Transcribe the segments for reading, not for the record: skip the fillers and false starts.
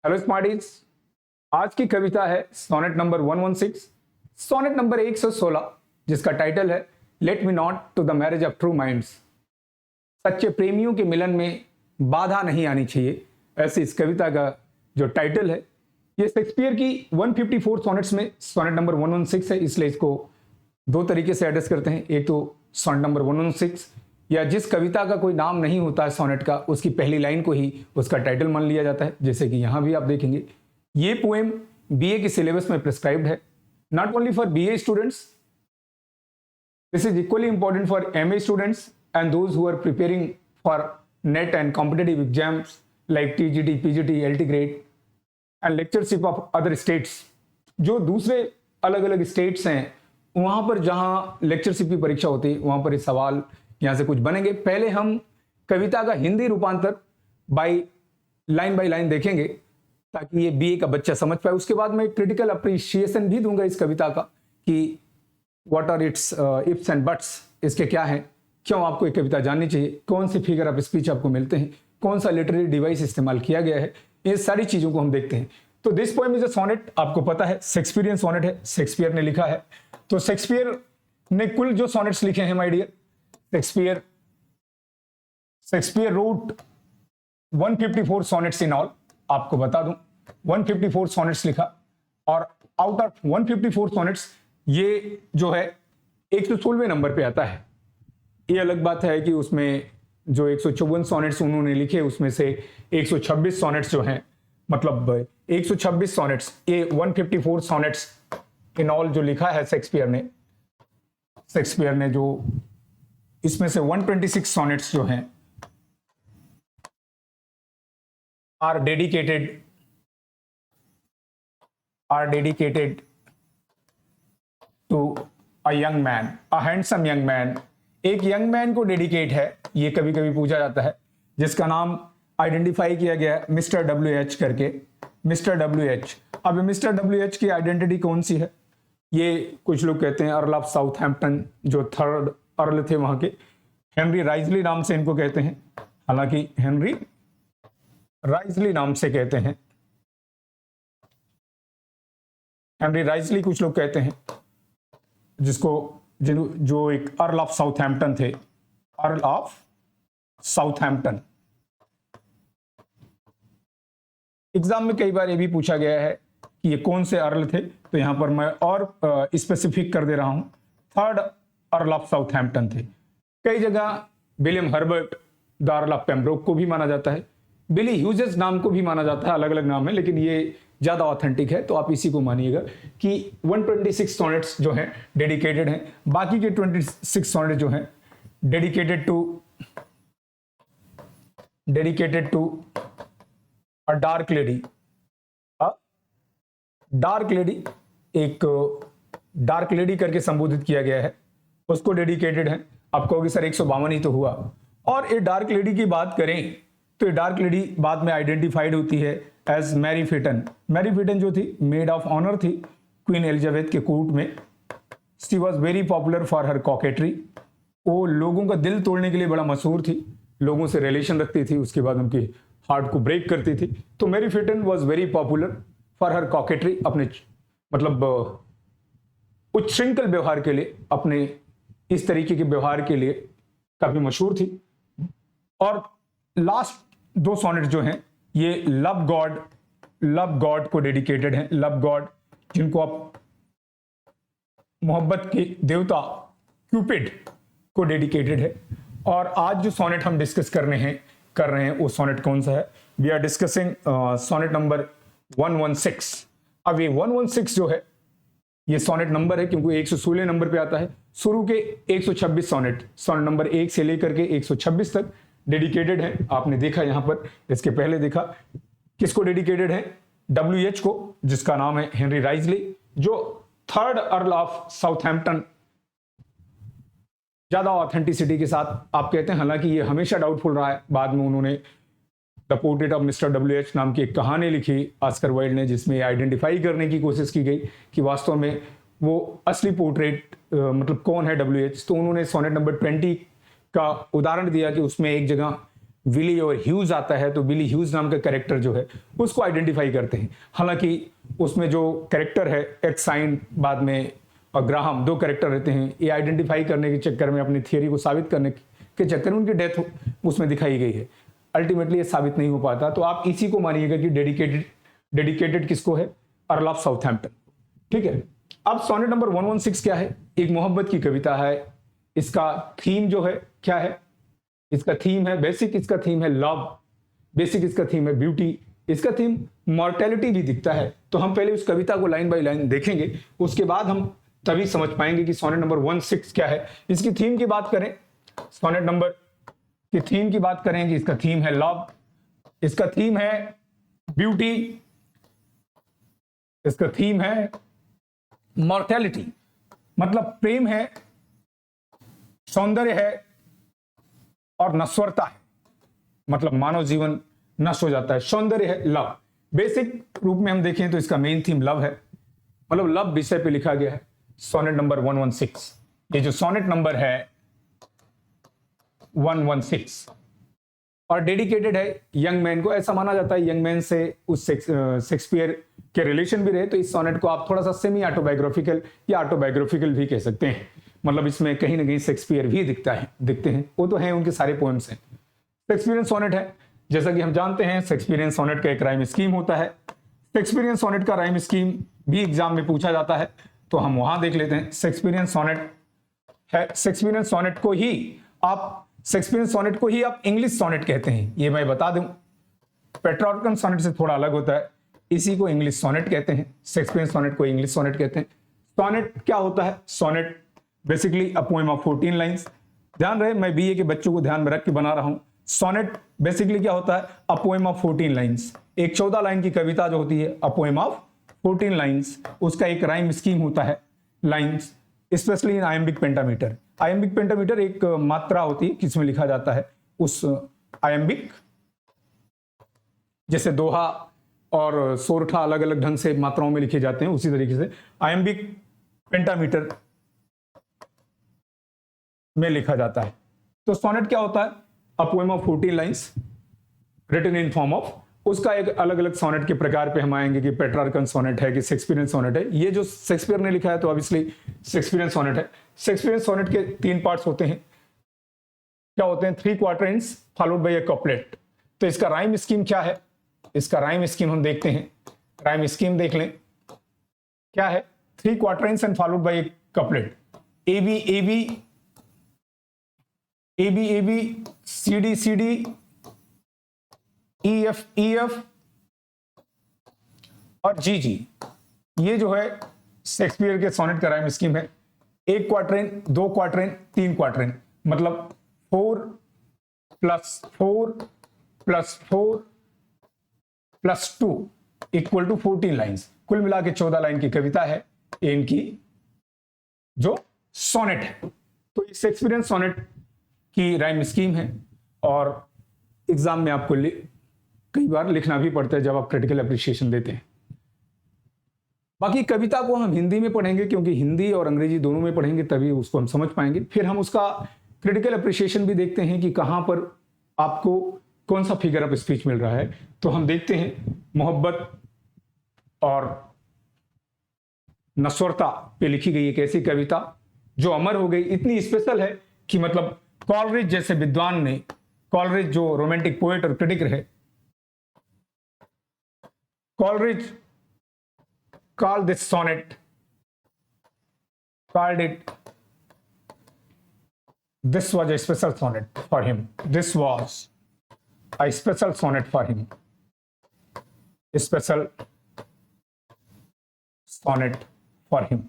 Hello Smarties, आज की कविता है सोनेट नंबर 116, सोनेट नंबर 116, जिसका टाइटल है let me not to the marriage of true minds. सच्चे प्रेमियों के मिलन में बाधा नहीं आनी चाहिए, ऐसी इस कविता का जो टाइटल है। ये शेक्सपियर की 154 सोनेट्स में सोनेट नंबर 116 है, इसलिए इसको दो तरीके से एड्रेस करते हैं। एक तो सोनेट नंबर 116, या जिस कविता का कोई नाम नहीं होता है सोनेट का, उसकी पहली लाइन को ही उसका टाइटल मान लिया जाता है, जैसे कि यहां भी आप देखेंगे। ये पोएम बीए के सिलेबस में प्रिस्क्राइब्ड है, not only for BA students, this is equally important for MA students and those who are preparing for NET and competitive exams like TGT, PGT, LT grade and lectureship of other states. जो दूसरे अलग अलग states हैं, वहां पर जहां lectureship की परीक्षा होती है, वहां पर ये सवाल यहां से कुछ बनेंगे। पहले हम कविता का हिंदी रूपांतर बाय लाइन देखेंगे ताकि ये बीए का बच्चा समझ पाए। उसके बाद मैं क्रिटिकल अप्रिशिएशन भी दूंगा इस कविता का कि what are its ifs and buts, इसके क्या हैं, क्यों आपको ये कविता जाननी चाहिए, कौन से फिगर ऑफ स्पीच आपको मिलते हैं, कौन सा लिटरेरी डिवाइस इस्तेमाल किया गया है, ये सारी चीजों को हम देखते हैं। तो this poem is a sonnet, आपको पता है शेक्सपियरियन सोनेट है, शेक्सपियर ने लिखा है। तो शेक्सपियर ने कुल जो सोनेट्स लिखे हैं my dear, Shakespeare wrote 154 sonnets in all. आपको बता दूं 154 सोनेट्स लिखा, और आउट ऑफ 154 सोनेट्स ये जो है 116वें नंबर पे आता है। ये अलग बात है कि उसमें जो 154 सोनेट्स उन्होंने लिखे, उसमें से 126 सोनेट्स जो हैं, मतलब 126 सोनेट्स, ये 154 सोनेट्स इन ऑल जो लिखा है शेक्सपियर ने जो इसमें से 126 सोनेट्स जो हैं are dedicated to a young man, a handsome young man. एक यंग मैन को डेडिकेट है, ये कभी कभी पूछा जाता है, जिसका नाम आइडेंटिफाई किया गया है मिस्टर WH करके, मिस्टर WH। अब मिस्टर WH की आइडेंटिटी कौन सी है? ये कुछ लोग कहते हैं अर्ल ऑफ साउथहैम्पटन, जो थर्ड अर्ल थे वहां के, हेनरी राइजली नाम से इनको कहते हैं। हालांकि हेनरी राइजली नाम से कहते हैं, हेनरी राइजली कुछ लोग कहते हैं, जो एक अर्ल ऑफ साउथहैम्पटन थे, अर्ल ऑफ साउथहैम्पटन। एग्जाम में कई बार ये भी पूछा गया है कि ये कौन से अर्ल थे, तो यहां पर मैं और स्पेसिफिक कर दे रहा हूं, थर्ड अर्ल ऑफ साउथहैम्पटन थे। कई जगह William Herbert the earl of Pembroke को भी माना जाता है, बिली ह्यूजेस नाम को भी माना जाता है, अलग अलग नाम है, लेकिन ये ज्यादा ऑथेंटिक है, तो आप इसी को मानिएगा कि 126 सोनेट्स जो हैं डेडिकेटेड हैं। बाकी के 26 सोनेट जो हैं dedicated to a dark lady. Dark lady, एक डार्क लेडी करके संबोधित किया गया है, उसको डेडिकेटेड है। आप कहोगे सर 152 ही तो हुआ। और ये डार्क लेडी की बात करें तो ये डार्क लेडी बाद में आइडेंटिफाइड होती है as Mary Fitton. Mary Fitton जो थी, मेड ऑफ ऑनर थी क्वीन एलिजाबेथ के कोर्ट में। She was very popular for her coquetry. वो लोगों का दिल तोड़ने के लिए बड़ा मशहूर थी, लोगों से रिलेशन रखती थी, उसके बाद उनकी हार्ट को ब्रेक करती थी। तो Mary Fitton was very popular for her coquetry, अपने मतलब उच्छृंखल व्यवहार के लिए, अपने इस तरीके के व्यवहार के लिए काफी मशहूर थी। और लास्ट दो सोनेट जो हैं ये लव गॉड को डेडिकेटेड हैं। लव गॉड, जिनको आप मोहब्बत के देवता क्यूपिड को डेडिकेटेड है। और आज जो सोनेट हम डिस्कस कर रहे हैं वो सोनेट कौन सा है? We are discussing sonnet number 116। अब ये 116 जो है ये सोनेट नंबर है क्योंकि 116 नंबर पे आता है। शुरू के 126 सोनेट नंबर 1 से लेकर के 126 तक डेडिकेटेड है। आपने देखा यहां पर, इसके पहले देखा किसको डेडिकेटेड है? WH को, जिसका नाम है हेनरी राइजली, जो थर्ड अर्ल ऑफ साउथहैम्पटन। ज्यादा ऑथेंटिसिटी के साथ आप कहते हैं, हालांकि ये हमेशा डाउटफुल रहा है। बाद में उन्होंने the portrait of mister WH नाम की एक कहानी लिखी ऑस्कर वाइल्ड ने, जिसमें आइडेंटिफाई करने की कोशिश की गई कि वास्तव में वो असली पोर्ट्रेट मतलब कौन है WH। तो उन्होंने सोनेट नंबर 20 का उदाहरण दिया कि उसमें एक जगह विली और ह्यूज आता है तो विली ह्यूज नाम का कैरेक्टर जो है उसको आइडेंटिफाई करते हैं। हालांकि उसमें जो कैरेक्टर है एक्साइन बाद में और ग्राहम, दो कैरेक्टर रहते हैं, ये आइडेंटिफाई करने के चक्कर में, अपनी थियरी को साबित करने के चक्कर में उनकी डेथ उसमें दिखाई गई है। अल्टीमेटली ये साबित नहीं हो पाता, तो आप इसी को मानिएगा कि डेडिकेटेड किसको है, अर्ल ऑफ साउथहैम्पटन। ठीक है, अब सोनेट नंबर 116 क्या है? एक मोहब्बत की कविता है। इसका थीम जो है क्या है? इसका थीम है बेसिक, इसका थीम है लव, बेसिक इसका थीम है ब्यूटी, इसका थीम मॉर्टेलिटी भी दिखता है। तो हम पहले उस कविता को लाइन बाय लाइन देखेंगे, उसके बाद हम तभी समझ पाएंगे कि सोनेट नंबर 16 क्या है। इसकी थीम की बात करें, सोनेट नंबर की थीम की बात करें कि इसका थीम है लव, इसका थीम है ब्यूटी, इसका थीम है मॉर्टेलिटी, मतलब प्रेम है, सौंदर्य है और नश्वरता है, मतलब मानव जीवन नष्ट हो जाता है, सौंदर्य है, लव। बेसिक रूप में हम देखें तो इसका मेन थीम लव है, मतलब लव विषय पे लिखा गया है सोनेट नंबर 116। ये जो सोनेट नंबर है 116 और डेडिकेटेड है यंग मैन को। ऐसा माना जाता है यंग मैन से उस शेक्सपियर के रिलेशन भी रहे, तो इस सोनेट को आप थोड़ा सा सेमी ऑटोबायोग्राफिकल या ऑटोबायोग्राफिकल भी कह सकते हैं। मतलब इसमें कहीं ना कहीं शेक्सपियर भी दिखते हैं, वो तो हैं, उनके सारे पोएम्स हैं। शेक्सपियरियन सोनेट है, जैसा कि हम जानते हैं शेक्सपियरियन सोनेट का एक राइम स्कीम होता है। शेक्सपियरियन सोनेट का राइम स्कीम भी एग्जाम में पूछा जाता है, तो हम वहां देख लेते हैं। शेक्सपियरियन सोनेट है, शेक्सपियरियन सोनेट को ही आप इंग्लिश सोनेट कहते हैं, ये मैं बता दूं। पेट्रार्कन सोनेट से थोड़ा अलग होता है, इसी को इंग्लिश सोनेट कहते हैं। शेक्सपियरियन सोनेट को इंग्लिश सोनेट कहते हैं। सोनेट क्या होता है? Sonnet basically a poem of 14 lines. ध्यान रहे, मैं बीए के बच्चों को ध्यान में रख के बना रहा हूं। सोनेट बेसिकली क्या होता है? A poem of 14 lines. एक 14 लाइन की कविता जो होती है, अ पोएम ऑफ 14 लाइन्स, उसका एक राइम स्कीम होता है, lines, specially in iambic pentameter. Iambic pentameter एक मात्रा होती है किसमें लिखा जाता है, उस आयम्बिक, जैसे दोहा और सोरठा अलग अलग ढंग से मात्राओं में लिखे जाते हैं, उसी तरीके से आयम्बिक पेंटामीटर में लिखा जाता है। तो सोनेट क्या होता है? A poem of 14 lines written in form of, उसका एक अलग अलग सोनेट के प्रकार पे हम आएंगे कि पेट्रार्कन सोनेट है कि शेक्सपियरियन सोनेट है। ये जो शेक्सपियर ने लिखा है तो ऑब्वियसली शेक्सपियरियन सोनेट है। शेक्सपियरियन सोनेट के 3 पार्ट्स होते हैं। क्या होते हैं? 3 क्वार्टरन्स फॉलोड बाय अ कपलेट। तो इसका राइम स्कीम क्या है? इसका राइम स्कीम हम देखते हैं, राइम स्कीम देख लें क्या है। 3 quatrains and followed by a couplet. A B A B A B A B, C D C D, E F और जी जी। ये जो है शेक्सपियर के सोनेट का राइम स्कीम है। 1 क्वार्टरन, 2 क्वार्टरन, 3 क्वार्टरन, मतलब 4 + 4 + 4 + 2 = 14 लाइन्स। कुल मिला के 14 लाइन की कविता है इनकी जो सोनेट है। तो ये शेक्सपियरियन सोनेट की राइम स्कीम है और एग्जाम में आपको कई बार लिखना भी पड़ता है जब आप क्रिटिकल एप्रिसिएशन देते हैं। बाकी कविता को हम हिंदी में पढ़ेंगे, क्योंकि हिंदी और अंग्रेजी दोनों में पढ़ेंगे तभी उसको हम समझ पाएंगे। फिर हम उसका क्रिटिकल एप्रिसिएशन भी देखते हैं कि कहां पर आपको कौन सा फिगर ऑफ स्पीच मिल रहा है। तो हम देखते हैं मोहब्बत और नश्वरता पे लिखी गई एक ऐसी कविता जो अमर हो गई, इतनी स्पेशल है कि मतलब कॉलरिज जैसे विद्वान ने, कॉलरिज जो रोमांटिक पोएट और क्रिटिक रहे, Coleridge called this sonnet, called it, this was a special sonnet for him. This was a special sonnet for him. A special sonnet for him.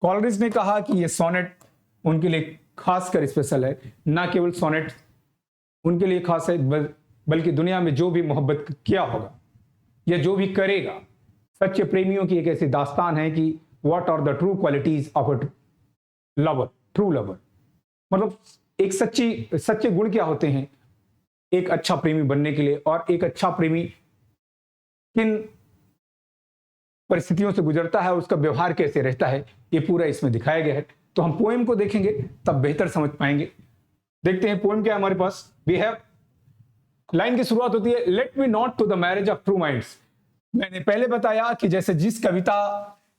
Coleridge ने कहा कि ये सोनेट उनके लिए खासकर स्पेशल है। ना केवल सोनेट उनके लिए खास है, बल्कि दुनिया में जो भी मोहब्बत किया होगा या जो भी करेगा, सच्चे प्रेमियों की एक ऐसी दास्तान है कि what are the true qualities of a lover, true lover. मतलब एक सच्चे गुण क्या होते हैं एक अच्छा प्रेमी बनने के लिए, और एक अच्छा प्रेमी किन परिस्थितियों से गुजरता है, उसका व्यवहार कैसे रहता है, ये पूरा इसमें दिखाया गया है। तो हम पोएम को देखेंगे तब बेहतर समझ पाएंगे। देखते हैं पोएम क्या है हमारे पास। वी हैव लाइन की शुरुआत होती है let me not to the marriage of true minds. मैंने पहले बताया कि जैसे जिस कविता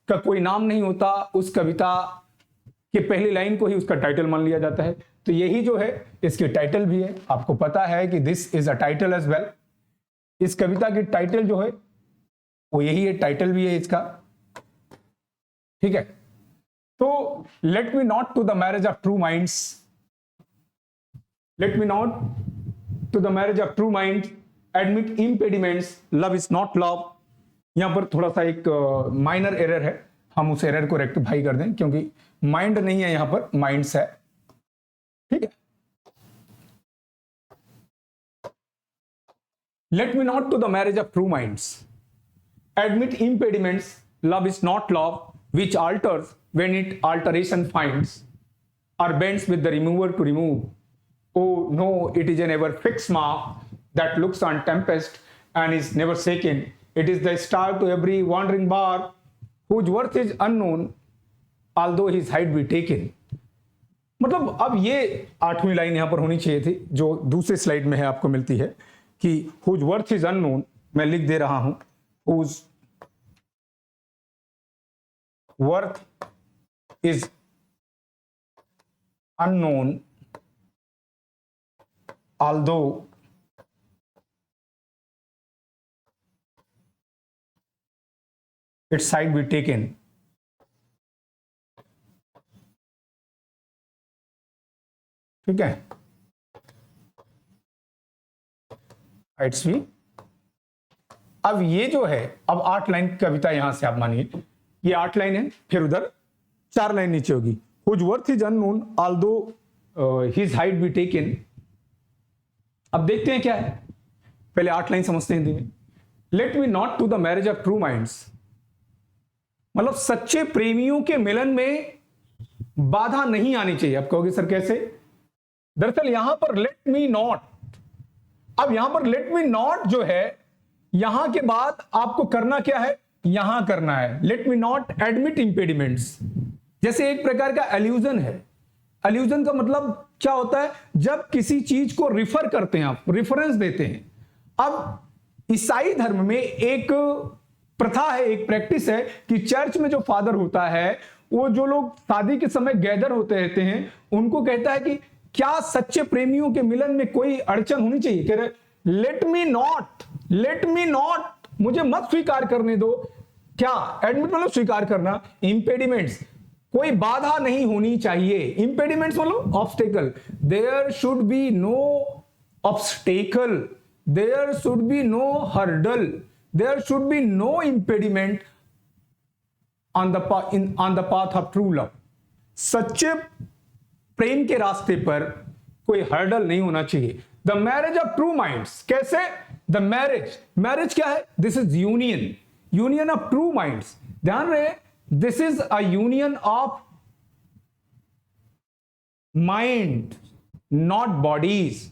का कोई नाम नहीं होता उस कविता के पहली लाइन को ही उसका टाइटल मान लिया जाता है, तो यही जो है इसकी टाइटल भी है। आपको पता है कि this is a title as well. इस कविता की टाइटल जो है वो यही है, टाइटल भी है इसका। ठीक है, तो let me not to the marriage of true minds, let me not to the marriage of true mind admit impediments, love is not love. यहां पर थोड़ा सा एक माइनर एरर है, हम उस एरर को रेक्टिफाई कर दें, क्योंकि माइंड नहीं है यहां पर, माइंड्स है। ठीक है, let me not to the marriage of true minds admit impediments, love is not love which alters when it alteration finds or bends with the remover to remove. Oh no, it is an ever fixed mark that looks on tempest and is never shaken. It is the star to every wandering bar whose worth is unknown although his height be taken. मतलब अब ये 8वीं line यहां पर होनी चाहिए थी जो दूसरे स्लाइड में है, आपको मिलती है कि whose worth is unknown, मैं लिख दे रहा हूं whose worth is unknown although its side be taken. ठीक है, इट्स भी। अब ये जो है, अब 8 लाइन की कविता यहां से आप मानिए ये 8 लाइन है, फिर उधर 4 लाइन नीचे होगी whose worth is unknown although his height be taken। अब देखते हैं क्या है, पहले 8 लाइन समझते हैं हिंदी में। Let me not to the marriage of true minds, मतलब सच्चे प्रेमियों के मिलन में बाधा नहीं आनी चाहिए। आप कहोगे सर कैसे? दरअसल यहां पर लेट मी नॉट, अब यहां पर लेट मी नॉट जो है, यहां के बाद आपको करना क्या है, यहां करना है लेट मी नॉट एडमिट इंपेडिमेंट्स। जैसे एक प्रकार का एल्यूजन है। एल्यूजन का मतलब क्या होता है, जब किसी चीज को रिफर करते हैं, आप रेफरेंस देते हैं। अब ईसाई धर्म में एक प्रथा है, एक प्रैक्टिस है कि चर्च में जो फादर होता है, वो जो लोग शादी के समय गैदर होते रहते हैं, उनको कहता है कि क्या सच्चे प्रेमियों के मिलन में कोई अड़चन होनी चाहिए, कह रहे late me not, late me not, मुझे मत स्वीकार करने दो। क्या एडमिट मतलब स्वीकार करना, इंपेडिमेंट्स कोई बाधा नहीं होनी चाहिए। इंपेडिमेंट्स मतलब obstacle, there should be no obstacle, there should be no hurdle, there should be no impediment on the path of true love. सच्चे प्रेम के रास्ते पर कोई हर्डल नहीं होना चाहिए। The marriage of true minds, कैसे? द मैरिज, मैरिज क्या है? This is union, union of true minds. ध्यान रहे, this is a union of mind not bodies.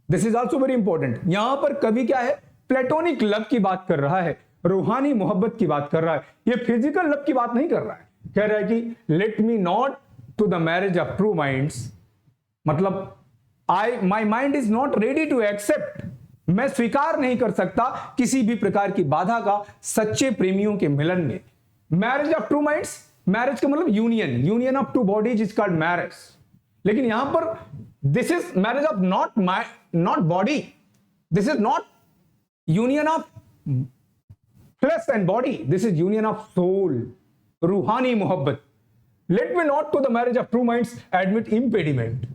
This is also very important. यहां पर कवि क्या है, प्लेटोनिक लव की बात कर रहा है, रूहानी मोहब्बत की बात कर रहा है, ये फिजिकल लव की बात नहीं कर रहा है। कह रहा है कि let me not to the marriage of true minds, मतलब my mind is not ready to accept, मैं स्वीकार नहीं कर सकता किसी भी प्रकार की बाधा का सच्चे प्रेमियों के मिलन में। Marriage of true minds, marriage का मतलब union, union of two bodies is called marriage. लेकिन यहां पर this is marriage of not body, this is not union of flesh and body, this is union of soul, रूहानी मोहब्बत। Let me not to the marriage of true minds admit impediment,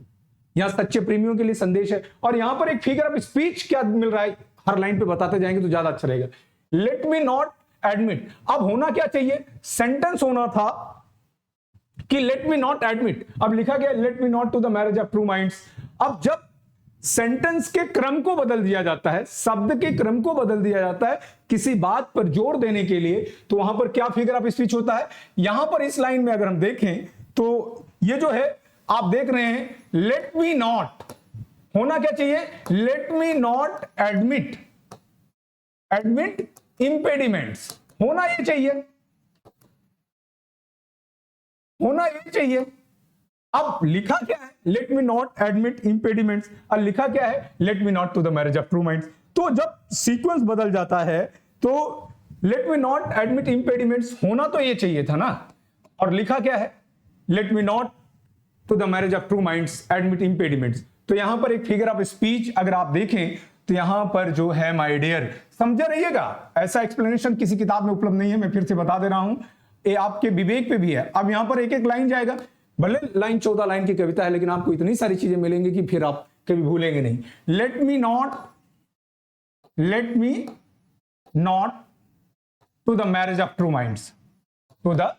यहां सच्चे प्रेमियों के लिए संदेश है। और यहां पर एक फिगर ऑफ स्पीच क्या मिल रहा है, हर लाइन पे बताते जाएंगे तो ज्यादा अच्छा रहेगा। लेट मी नॉट एडमिट, अब होना क्या चाहिए, सेंटेंस होना था कि लेट मी नॉट एडमिट, अब लिखा गया let me not to the marriage of true minds. अब जब सेंटेंस के क्रम को बदल दिया जाता है, शब्द के क्रम को बदल दिया जाता है किसी बात पर जोर देने के लिए, तो वहां पर क्या फिगर ऑफ स्पीच होता है। यहां पर इस लाइन में अगर हम देखें तो ये जो है आप देख रहे हैं, लेट मी नॉट, होना क्या चाहिए, let me not admit, admit impediments, होना ये चाहिए, होना ये चाहिए। अब लिखा क्या है, let me not admit impediments, और लिखा क्या है, let me not to the marriage of true minds. तो जब सीक्वेंस बदल जाता है तो let me not admit impediments होना तो ये चाहिए था ना, और लिखा क्या है, let me not to the marriage of true minds admit impediments. तो यहां पर एक फिगर ऑफ स्पीच अगर आप देखें तो यहां पर जो है माय डियर, समझे रहिएगा, ऐसा एक्सप्लेनेशन किसी किताब में उपलब्ध नहीं है, मैं फिर से बता दे रहा हूं, ये आपके विवेक पे भी है। अब यहां पर एक एक लाइन जाएगा, भले लाइन 14 लाइन की कविता है, लेकिन आपको इतनी सारी चीजें मिलेंगी कि फिर आप कभी भूलेंगे नहीं। Let me not to the marriage of true minds, to the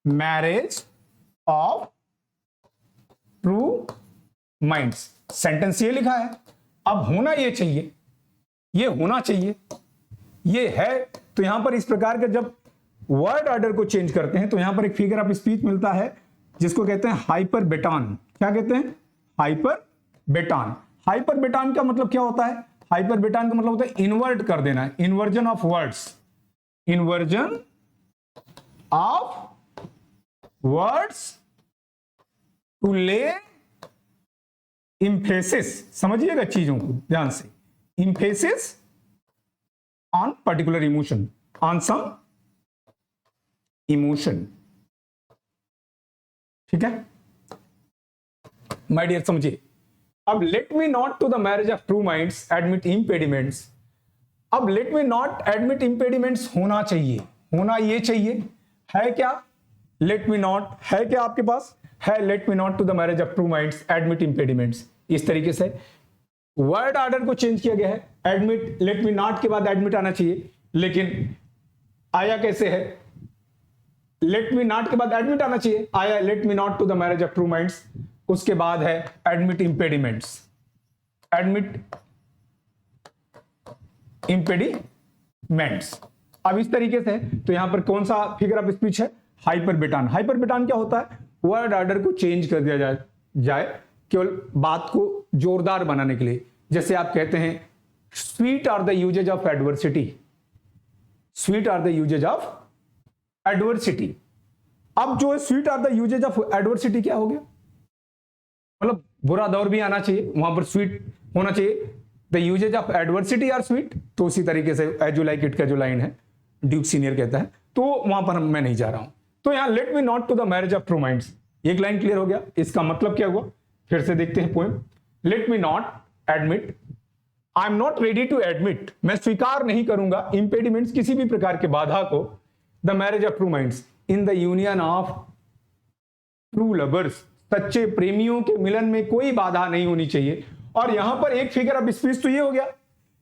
marriage of true minds. Sentence ये लिखा है, अब होना ये चाहिए, ये होना चाहिए, ये है। तो यहां पर इस प्रकार के जब वर्ड ऑर्डर को चेंज करते हैं तो यहां पर एक फिगर ऑफ स्पीच मिलता है जिसको कहते हैं हाइपर बेटान। क्या कहते हैं, हाइपर बेटान। हाइपर बेटान का मतलब क्या होता है, हाइपर बेटान का मतलब होता है इन्वर्ट कर देना, inversion of words, inversion of words to lay emphasis, समझिएगा चीजों को ध्यान से, emphasis on particular emotion, on some emotion. ठीक है माय डियर, समझिए। अब let me not to the marriage of true minds admit impediments. अब let me not admit impediments होना चाहिए, होना ये चाहिए, है क्या, लेट मी नॉट है क्या आपके पास, है let me not to the marriage of true minds admit impediments. इस तरीके से वर्ड ऑर्डर को चेंज किया गया है, एडमिट, लेट मी नॉट के बाद एडमिट आना चाहिए, लेकिन आया कैसे है, लेट मी नॉट के बाद एडमिट आना चाहिए, आया let me not to the marriage of true minds, उसके बाद है एडमिट इंपेडिमेंट्स, एडमिट इंपेडिमेंट्स। अब इस तरीके से तो यहां पर कौन सा फिगर ऑफ स्पीच है, हाइपर बेटान। हाइपर बेटान क्या होता है, वर्ड ऑर्डर को चेंज कर दिया जाए केवल बात को जोरदार बनाने के लिए। जैसे आप कहते हैं sweet are the uses of adversity, sweet are the uses of adversity. अब जो है sweet are the uses of adversity क्या हो गया, मतलब बुरा दौर भी आना चाहिए, वहां पर स्वीट होना चाहिए, the uses of adversity are sweet. तो उसी तरीके से एज यू लाइक इट का जो लाइन है ड्यूक सीनियर कहता है, तो वहां पर मैं नहीं जा रहा हूं। तो यहां let me not to the marriage of true minds, एक लाइन क्लियर हो गया, इसका मतलब क्या हुआ, फिर से देखते हैं poem. Let me not admit, I am not ready to admit, मैं स्वीकार नहीं करूंगा इंपेडिमेंट्स, किसी भी प्रकार के बाधा को, the marriage of true minds in the union of true lovers, सच्चे प्रेमियों के मिलन में कोई बाधा नहीं होनी चाहिए। और यहां पर एक फिगर ऑफ स्पीच तो ये हो गया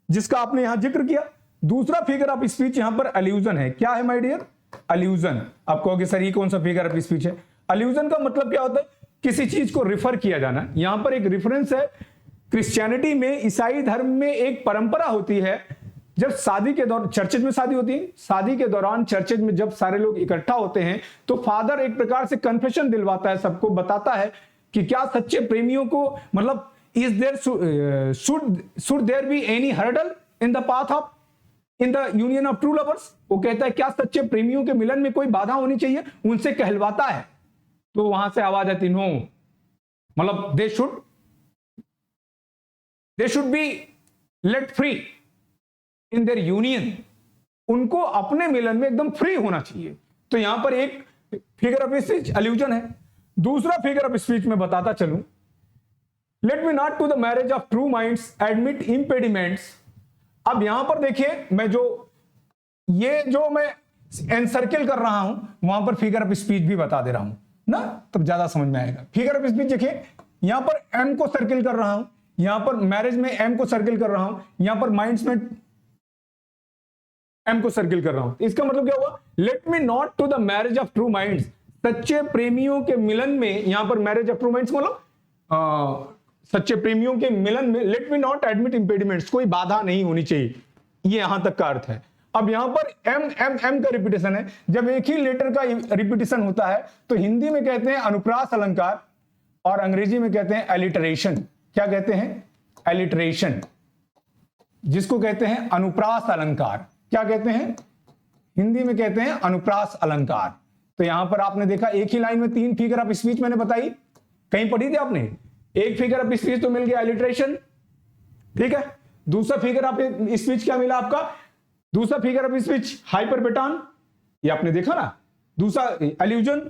जिसका आपने यहां जिक्र किया, दूसरा फिगर ऑफ स्पीच यहां पर अल्यूजन है। क्या है माय डियर, अल्यूजन। आप कहोगे सर ये कौन सा फिगर ऑफ स्पीच है, अल्यूजन का मतलब क्या होता है, किसी चीज को रिफर किया जाना। यहां पर एक रेफरेंस है, क्रिश्चियनिटी में, ईसाई धर्म में एक परंपरा होती है, जब शादी के दौरान, चर्चेज में शादी होती है, शादी के दौरान चर्चेज में जब सारे लोग इकट्ठा होते हैं तो फादर एक प्रकार से कन्फेशन दिलवाता है, सबको बताता है कि क्या सच्चे प्रेमियों को, मतलब is there should there be any hurdle in the path of in the union of true lovers. वो कहता है क्या सच्चे प्रेमियों के मिलन में कोई बाधा होनी चाहिए, उनसे कहलवाता है। तो वहां से आवाज आती नो, मतलब they should be let free in their union, उनको अपने मिलन में एकदम फ्री होना चाहिए। तो यहां पर एक फिगर ऑफ स्पीच अल्यूजन है। दूसरा फिगर ऑफ स्पीच में बताता चलूं, let me not to the marriage of true minds admit impediments. अब यहां पर देखिए, मैं एनसर्किल कर रहा हूं, वहां पर फिगर ऑफ स्पीच भी बता दे रहा हूं ना, तब ज्यादा समझ में आएगा। फिगर ऑफ स्पीच देखिए, यहां पर एम को सर्किल कर रहा हूं, यहां पर मैरिज में एम को सर्किल कर रहा हूं, यहां पर माइंड्स में एम को सर्किल कर रहा हूं। इसका मतलब क्या हुआ, let me not to the marriage of true minds, सच्चे प्रेमियों के मिलन में, यहां पर मैरिज ऑफ ट्रू माइंड्स मतलब सच्चे प्रेमियों के मिलन में लेट मी नॉट एडमिट इंपेडिमेंट्स, कोई बाधा नहीं होनी चाहिए, ये यहां तक का अर्थ है। अब यहां पर एम एम एम का रिपीटेशन है, जब एक ही लेटर का रिपीटेशन होता है तो हिंदी में कहते हैं अनुप्रास अलंकार और अंग्रेजी में कहते हैं एलिटरेशन। क्या कहते हैं, एलिटरेशन, जिसको कहते हैं अनुप्रास अलंकार। क्या कहते हैं, हिंदी में कहते हैं अनुप्रास अलंकार। तो यहां पर आपने देखा एक ही लाइन में 3 फिगर ऑफ स्पीच मैंने बताई, कहीं पढ़ी थी आपने? एक फिगर ऑफ स्पीच तो मिल गया एलिट्रेशन, ठीक है। दूसरा फिगर ऑफ स्पीच क्या मिला आपका? दूसरा फिगर ऑफ स्पीच हाइपरबेटॉन, ये आपने देखा ना। दूसरा एल्यूजन,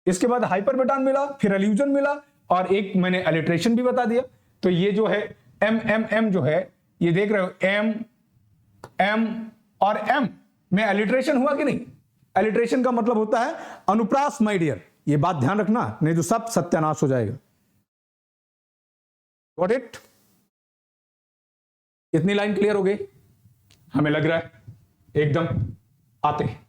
इसके बाद हाइपरबेटॉन मिला, फिर एल्यूजन मिला, और एक मैंने एलिट्रेशन भी बता दिया। तो ये जो है एम एम एम जो है, ये देख रहे हो एम एम और एम में एलिट्रेशन हुआ कि नहीं? एलिट्रेशन का मतलब होता है अनुप्रास माय डियर, ये बात ध्यान रखना, नहीं तो सब सत्यानाश हो जाएगा। Got it? इतनी लाइन क्लियर हो गई? हमें लग रहा है एकदम आते हैं।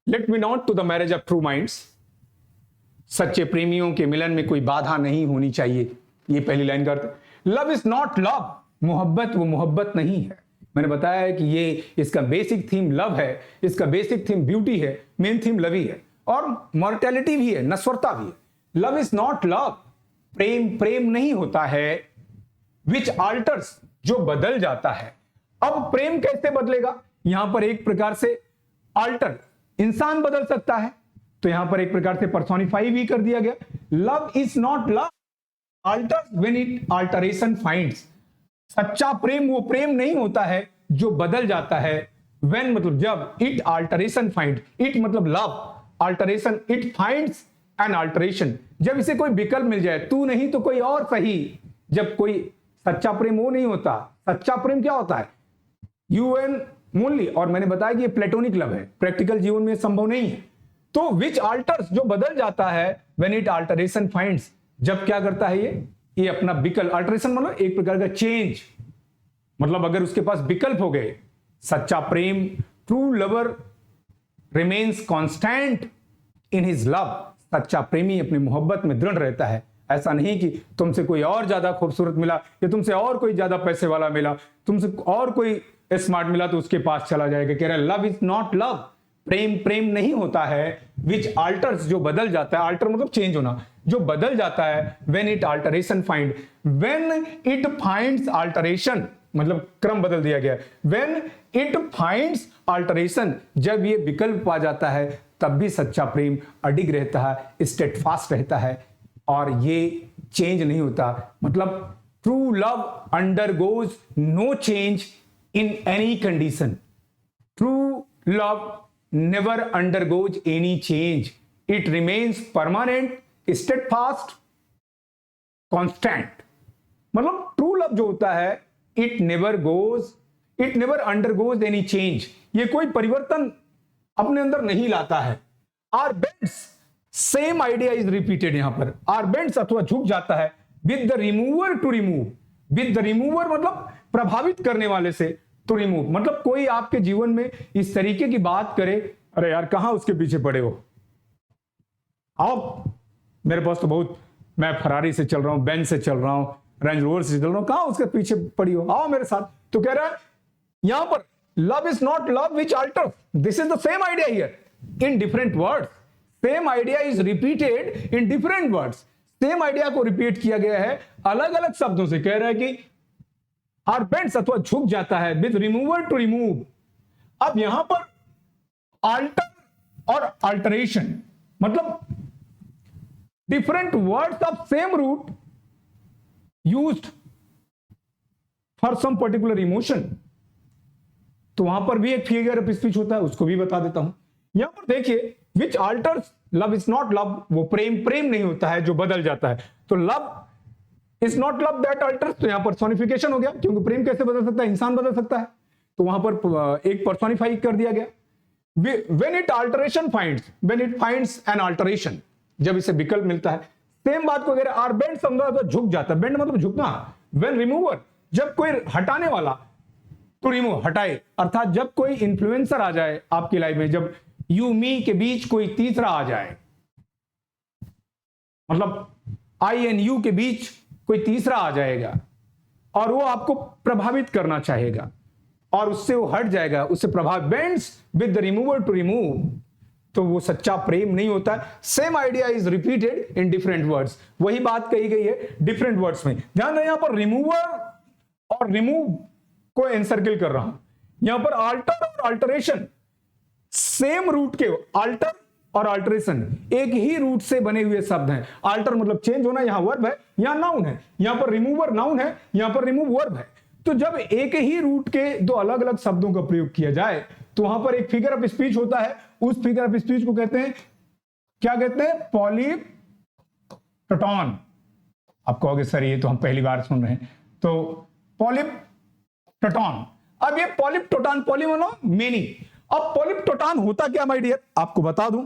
Let me not to the marriage of true minds, सच्चे प्रेमियों के मिलन में कोई बाधा नहीं होनी चाहिए, ये पहली लाइन का अर्थ। लव इज नॉट लव, मोहब्बत वो मोहब्बत नहीं है। मैंने बताया है कि ये इसका बेसिक थीम लव है, इसका बेसिक थीम ब्यूटी है, मेन थीम लव ही है, और मॉर्टेलिटी भी है, नश्वरता भी है। लव इज नॉट लव, प्रेम प्रेम नहीं होता है। विच आल्टर्स, जो बदल जाता है। अब प्रेम कैसे बदलेगा? यहां पर एक प्रकार से आल्टर, इंसान बदल सकता है, तो यहां पर एक प्रकार से पर्सोनिफाई भी कर दिया गया। Love is not love alters when it alteration finds, सच्चा प्रेम वो प्रेम नहीं होता है जो बदल जाता है। व्हेन मतलब जब, इट आल्टरेशन फाइंड, इट मतलब लव, आल्टरेशन इट फाइंड्स एन आल्टरेशन, जब इसे कोई विकल्प मिल जाए, तू नहीं तो कोई और सही। जब कोई सच्चा प्रेम वो नहीं होता, सच्चा प्रेम क्या होता है? यू एन ओनली, और मैंने बताया कि ये प्लेटोनिक लव है, प्रैक्टिकल जीवन में संभव नहीं है। तो विच आल्टर्स, जो बदल जाता है, व्हेन इट आल्टरेशन फाइंड्स, जब क्या करता है ये अपना विकल्प, अल्टरेशन मतलब एक प्रकार का चेंज, मतलब अगर उसके पास विकल्प हो गए। सच्चा प्रेम, true lover remains constant in his love, सच्चा प्रेमी अपनी मोहब्बत में दृढ़ रहता है। ऐसा नहीं कि तुमसे कोई और ज्यादा खूबसूरत मिला, या तुमसे और कोई ज्यादा पैसे वाला मिला, तुमसे और कोई स्मार्ट मिला तो उसके पास चला जाएगा। कह रहा है लव इज नॉट लव, प्रेम प्रेम नहीं होता है। विच आल्टर्स, जो बदल जाता है, आल्टर मतलब चेंज होना, जो बदल जाता है। When it alteration find, when it finds alteration मतलब क्रम बदल दिया गया। व्हेन इट फाइंड्स आल्टरेशन, जब ये विकल्प पा जाता है, तब भी सच्चा प्रेम अडिग रहता है, स्टेडफास्ट रहता है, और ये चेंज नहीं होता। मतलब true love undergoes no change in any condition, true love never undergoes any change, it remains permanent, steadfast, constant। मतलब ट्रू लव जो होता है, it never undergoes any change, ये कोई परिवर्तन अपने अंदर नहीं लाता है। Or bends, same idea is repeated, यहां पर आर बेंड्स अथवा झुक जाता है, with the remover to remove, with the remover मतलब प्रभावित करने वाले से, टू रिमूव मतलब कोई आपके जीवन में इस तरीके की बात करे, अरे यार कहां उसके पीछे पड़े हो, आओ मेरे पास तो बहुत, मैं फरारी से चल रहा हूं, बेंज से चल रहा हूं, रेंज रोवर से चल रहा हूं, कहां उसके पीछे पड़ी हो, आओ मेरे साथ। तो कह रहा है यहां पर love is not love which alter, this is the same idea here in different words, same idea is repeated in different words, same idea को रिपीट किया गया है अलग अलग शब्दों से। कह रहा है कि आर बेंड्स अथवा झुक जाता है, विद रिमूवर टू रिमूव। अब यहां पर अल्टर और अल्टरेशन मतलब different words of same root used for some particular emotion. तो वहां पर भी एक फिगर ऑफ स्पीच होता है, उसको भी बता देता हूं। यहां पर देखिए, which alters love is not love, वो प्रेम प्रेम नहीं होता है जो बदल जाता है। तो love is not love that altars, तो यहां पर पर्सोनिफिकेशन हो गया, क्योंकि प्रेम कैसे बदल सकता है, इंसान बदल सकता है, तो वहां पर एक पर्सोनिफाई कर दिया गया। When it alteration finds, when it finds an alteration, जब इसे विकल्प मिलता है, सेम बात को अगर आर बेंड समझा तो झुक जाता है, बेंड मतलब झुकना। when remover, जब कोई हटाने वाला, तो रिमूव हटाए, अर्थात जब कोई इन्फ्लुएंसर आ जाए आपकी लाइफ में, जब यू मी के बीच कोई तीसरा आ जाए, मतलब आई एंड यू के बीच कोई तीसरा आ जाएगा और वो आपको प्रभावित करना चाहेगा और उससे वो हट जाएगा, उससे प्रभाव, bends with the remover to remove, तो वो सच्चा प्रेम नहीं होता है। Same idea is repeated in different words, वही बात कही गई है डिफरेंट वर्ड्स में। ध्यान रहे यहां पर रिमूवर और रिमूव को एनसर्किल कर रहा हूं, यहां पर अल्टर और अल्टरेशन सेम रूट के, अल्टर और अल्टरेशन एक ही रूट से बने हुए शब्द हैं। अल्टर मतलब चेंज होना, यहां वर्ब है, यहां नाउन है, यहां पर रिमूवर नाउन है, यहां पर रिमूव वर्ब है। तो जब एक ही रूट के दो अलग अलग शब्दों का प्रयोग किया जाए तो वहां पर एक फिगर ऑफ स्पीच होता है। उस फिगर ऑफ स्पीच को कहते हैं, क्या कहते हैं? पॉलीप्टोन। आप कहोगे सर ये तो हम पहली बार सुन रहे हैं। तो पॉलीप्टोन, अब ये पॉलीप्टोन, पॉली मानो मेनी। अब पॉलीप्टोन होता क्या माय डियर, आपको बता दूं।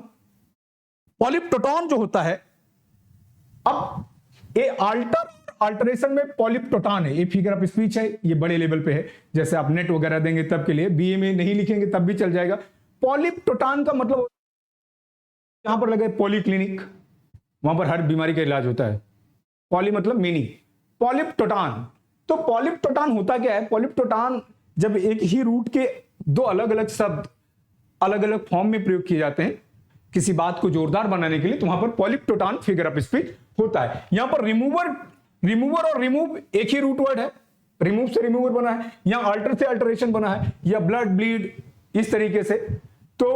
पॉलीप्टोन जो होता है, अब ये अल्टर अल्टरेशन में पॉलीप्टोन है, ये फिगर ऑफ स्पीच है, ये बड़े लेवल पे है। जैसे आप नेट वगैरह देंगे तब के लिए, बीए में नहीं लिखेंगे तब भी चल जाएगा। पॉलीप्टोन का मतलब यहां पर लगे पॉलीक्लिनिक, वहां पर हर बीमारी का इलाज होता है। पॉली मतलब मीनिंग, पॉलीप्टोन। तो पॉलीप्टोन होता क्या है? पॉलीप्टोन जब एक ही रूट के दो अलग अलग शब्द अलग अलग फॉर्म में प्रयोग किए जाते हैं किसी बात को जोरदार बनाने के लिए, तो वहां पर पॉलीप्टोन फिगर ऑफ स्पीच होता है। यहां पर रिमूवर और रिमूव एक ही रूट वर्ड है, रिमूव से रिमूवर बना है, यहां अल्टर से अल्टरेशन बना है, या ब्लड ब्लीड, इस तरीके से। तो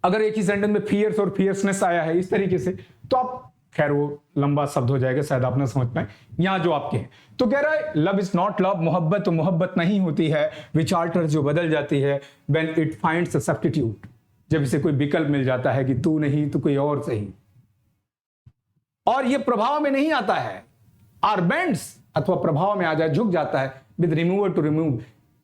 अगर एक ही सेंटेंस में फियर्स और फियर्सनेस आया है इस तरीके से, तो आप, खैर वो लंबा शब्द हो जाएगा, शायद आप ना समझ पाए। यहां जो आपके हैं, तो कह रहा है लव इज नॉट लव, मोहब्बत तो मोहब्बत नहीं होती है, विच आल्टर जो बदल जाती है, when it finds a substitute, जब इसे कोई विकल्प मिल जाता है कि तू नहीं तो कोई और सही। और ये प्रभाव में नहीं आता है, आर बेंड्स अथवा प्रभाव में आ जाए, झुक जाता है, विद रिमूवर टू रिमूव।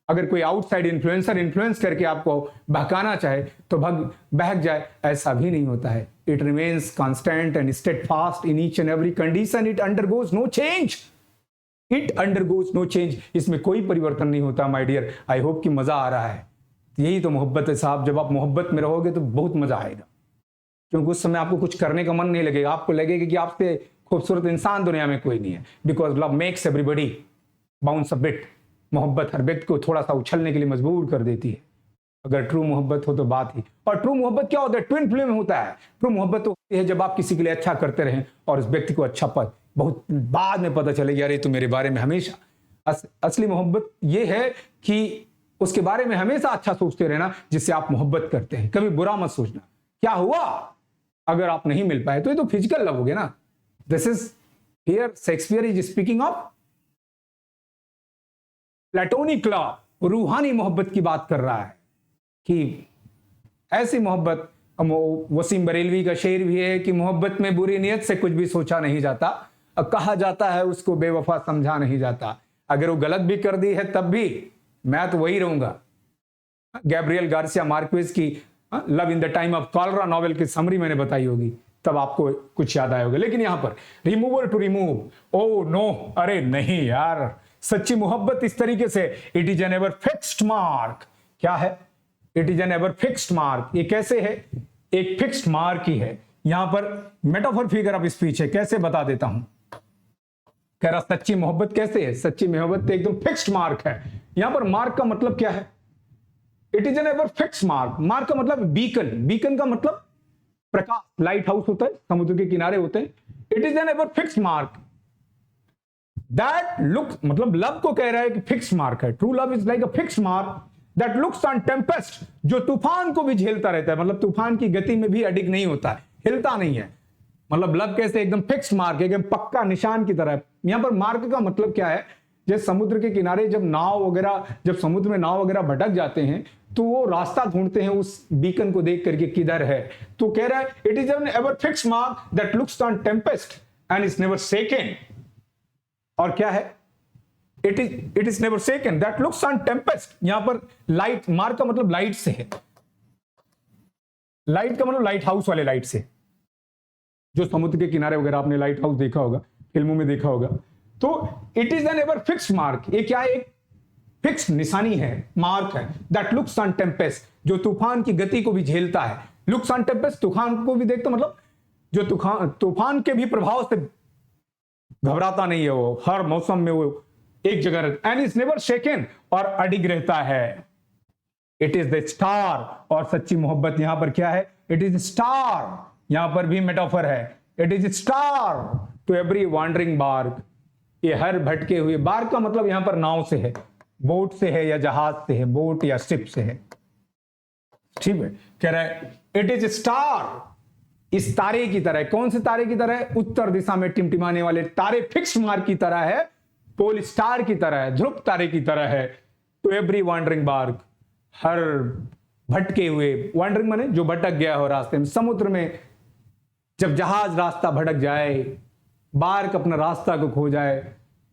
अगर कोई आउटसाइड इन्फ्लुएंसर इन्फ्लुएंस करके आपको बहकाना चाहे तो बहक जाए, ऐसा भी नहीं होता है। It remains constant and steadfast in each and every condition, it undergoes no change, it undergoes no change. इसमें कोई परिवर्तन नहीं होता माय डियर। आई होप कि मजा आ रहा है। यही तो मोहब्बत है साहब। जब आप मोहब्बत में रहोगे तो बहुत मजा आएगा, क्योंकि उस समय आपको कुछ करने का मन नहीं लगेगा, आपको लगेगा कि आपसे खूबसूरत इंसान दुनिया में कोई नहीं है। Because love makes everybody bounce a bit. मोहब्बत हर व्यक्ति को थोड़ा सा उछलने के लिए मजबूर कर देती है, अगर ट्रू मोहब्बत हो तो बात ही। और ट्रू मोहब्बत क्या होता है? ट्विन फ्लेम होता है। ट्रू मोहब्बत तो होती है जब आप किसी के लिए अच्छा करते रहें और उस व्यक्ति को अच्छा पद बहुत बाद में पता चले यार ये तो मेरे बारे में हमेशा। असली मोहब्बत ये है कि उसके बारे में हमेशा अच्छा सोचते रहना जिससे आप मोहब्बत करते हैं, कभी बुरा मत सोचना। क्या हुआ अगर आप नहीं मिल पाए, तो ये तो फिजिकल लव हो गया ना। This is here Shakespeare is speaking of platonic love, रूहानी मोहब्बत की बात कर रहा है कि ऐसी मोहब्बत। वसीम बरेलवी का शेर भी है कि मोहब्बत में बुरी नीयत से कुछ भी सोचा नहीं जाता, कहा जाता है उसको बेवफा समझा नहीं जाता। अगर वो गलत भी कर दी है तब भी मैं तो वही रहूंगा। गैब्रियल गार्सिया मार्क्वेज की love in the time of cholera novel की समरी मैंने बताई होगी, तब आपको कुछ याद आया होगा। लेकिन यहां पर remover to remove, oh no, अरे नहीं यार, सच्ची मोहब्बत इस तरीके से, it is an ever fixed mark. क्या है? It is an ever fixed mark. ये कैसे है? एक फिक्स्ड मार्क ही है। यहां पर मेटाफर फिगर ऑफ स्पीच है, कैसे बता देता हूं। कह रहा सच्ची मोहब्बत कैसे है? सच्ची मोहब्बत तो एकदम फिक्स्ड मार्क है। यहां पर मार्क का मतलब क्या है? It is an ever fixed mark. Mark का मतलब बीकन, बीकन का मतलब प्रकाश, लाइट हाउस होता है, समुद्र के किनारे होते हैं। It is an ever fixed mark that look, मतलब लव को कह रहा है कि फिक्स्ड मार्क है। True love is like a fixed mark that looks on Tempest, जो तूफान को भी झेलता रहता है, मतलब तूफान की गति में भी अडिग नहीं होता है, हिलता नहीं है। मतलब लव कैसे? एकदम फिक्स्ड मार्क, एकदम पक्का निशान की तरह। यहां पर मार्क का मतलब क्या है? जैसे समुद्र के किनारे जब नाव वगैरह, जब समुद्र में नाव वगैरह भटक जाते हैं तो वो रास्ता ढूंढते हैं उस बीकन को देख करके किधर है। तो कह रहा है it is an ever fixed mark that looks on tempest and is never shaken. और क्या है? It is never shaken that looks on tempest. यहां पर लाइट, मार्क का मतलब लाइट से है। लाइट का मतलब लाइट हाउस वाले लाइट से, जो समुद्र के किनारे वगैरह आपने लाइट हाउस देखा होगा, फिल्मों में देखा होगा। तो it is an ever fixed mark, ये क्या है? एक फिक्स्ड निशानी है, मार्क है। दैट लुक्स ऑन टेम्पेस्ट, जो तूफान की गति को भी झेलता है। लुक्स ऑन टेम्पेस्ट, तूफान को भी देखता, मतलब जो तूफान के भी प्रभाव से घबराता नहीं है, वो हर मौसम में वो एक जगह रहता। एंड इज नेवर शेकन, और अडिग रहता है। It is the star. और सच्ची मोहब्बत यहां पर क्या है? It is star. यहां पर भी मेटाफर है। It is star to every wandering bark, ये हर भटके हुए, बार्क का मतलब यहां पर नाव से है, बोट से है या जहाज से है, बोट या शिप से है। ठीक है, कह रहा है इट इज स्टार, इस तारे की तरह। कौन से तारे की तरह है? उत्तर दिशा में टिमटिमाने वाले तारे, फिक्स मार्क की तरह है, पोल स्टार की तरह है, ध्रुव तारे की तरह है। टू एवरी वॉन्डरिंग बार्क, हर भटके हुए, वॉन्डरिंग माने जो भटक गया हो रास्ते में, समुद्र में जब जहाज रास्ता भटक जाए, बार्क अपना रास्ता को खो जाए,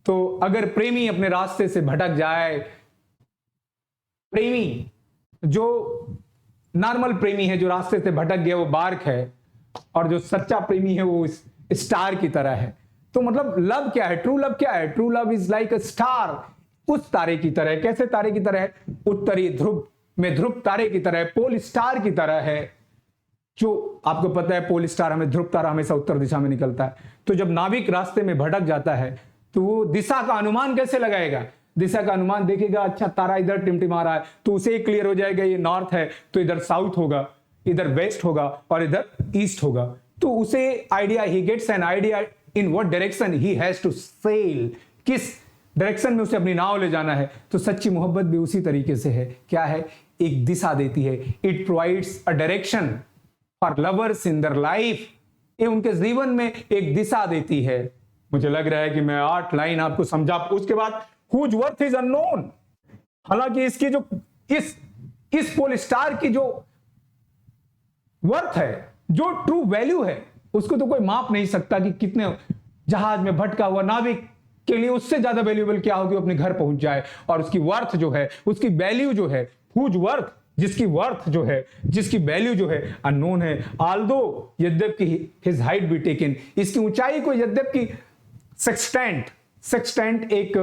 तो अगर प्रेमी अपने रास्ते से भटक जाए, प्रेमी जो नॉर्मल प्रेमी है जो रास्ते से भटक गया वो बार्क है, और जो सच्चा प्रेमी है वो स्टार की तरह है। तो मतलब लव क्या है? ट्रू लव क्या है? True love is like a star, उस तारे की तरह। कैसे तारे की तरह है? उत्तरी ध्रुव में ध्रुव तारे की तरह है, पोल स्टार की तरह है। जो आपको पता है पोल स्टार हमें, ध्रुव तारा हमेशा उत्तर दिशा में निकलता है। तो जब नाविक रास्ते में भटक जाता है तो वो दिशा का अनुमान कैसे लगाएगा? दिशा का अनुमान देखेगा, अच्छा तारा इधर टिमटिमा रहा है, तो उसे क्लियर हो जाएगा ये नॉर्थ है तो इधर साउथ होगा, इधर वेस्ट होगा और इधर ईस्ट होगा। तो उसे idea, he gets an idea in what direction he has to sail, किस डायरेक्शन में उसे अपनी नाव ले जाना है। तो सच्ची मोहब्बत भी उसी तरीके से है। क्या है? एक दिशा देती है। It provides a direction for lovers in their life, ये उनके जीवन में एक दिशा देती है। मुझे लग रहा है कि मैं 8 लाइन आपको समझा। उसके बाद हुज वर्थ इज अननोन, हालांकि इसकी जो इस पोल स्टार की जो वर्थ है, जो ट्रू वैल्यू है, उसको तो कोई माप नहीं सकता कि कितने जहाज में भटका हुआ नाविक के लिए उससे ज्यादा वैल्यूएबल क्या होगी अपने घर पहुंच जाए। और उसकी वर्थ जो है, उसकी वैल्यू जो है, हुज वर्थ, जिसकी वर्थ जो है, जिसकी वैल्यू जो है अननोन है। आल्दो, यद्यपि हिज हाइट बी टेकन, इसकी ऊंचाई को यद्यपि सेक्सटेंट एक